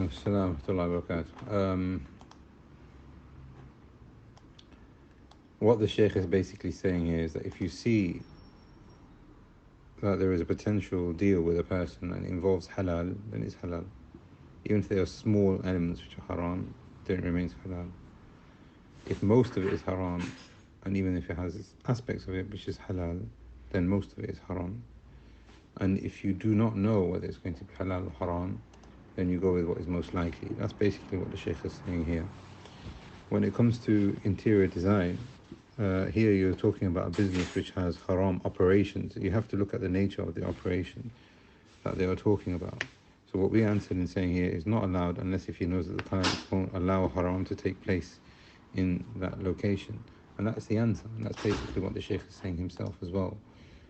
Assalamu alaikum wa barakatuh. What the Shaykh is basically saying here is that if you see that there is a potential deal with a person and it involves halal, then it's halal. Even if there are small elements which are haram, then it remains halal. If most of it is haram, and even if it has aspects of it which is halal, then most of it is haram. And if you do not know whether it's going to be halal or haram, then you go with what is most likely. That's basically what the Shaykh is saying here. When it comes to interior design, here you're talking about a business which has haram operations. You have to look at the nature of the operation that they are talking about. So what we answered in saying here is not allowed unless if he knows that the client won't allow haram to take place in that location. And that's the answer. And that's basically what the Shaykh is saying himself as well,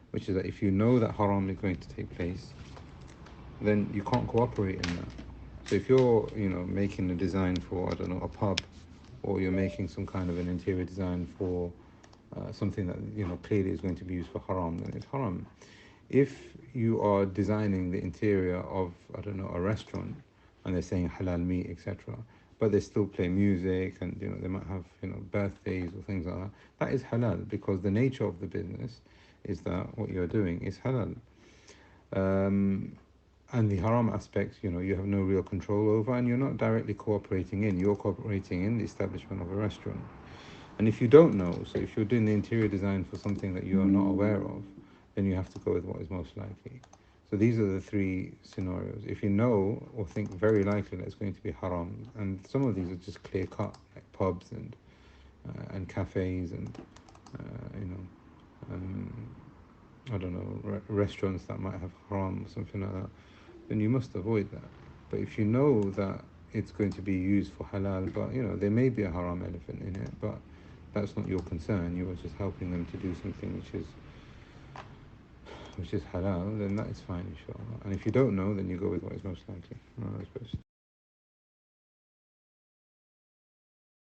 which is that if you know that haram is going to take place, then you can't cooperate in that. So if you're, making a design for, a pub, or you're making some kind of an interior design for something that, clearly is going to be used for haram, then it's haram. If you are designing the interior of, a restaurant, and they're saying halal meat, etc., but they still play music, and, they might have, birthdays or things like that, that is halal, because the nature of the business is that what you're doing is halal. And the haram aspects, you have no real control over, and you're not directly cooperating in. You're cooperating in the establishment of a restaurant. And if you don't know, so if you're doing the interior design for something that you are not aware of, then you have to go with what is most likely. So these are the three scenarios. If you know or think very likely that it's going to be haram, and some of these are just clear cut, like pubs and cafes and restaurants that might have haram or something like that, then you must avoid that. But if you know that it's going to be used for halal, but there may be a haram elephant in it, but that's not your concern, you are just helping them to do something which is halal, then that is fine, inshallah. And if you don't know, then you go with what is most likely. No, that's best.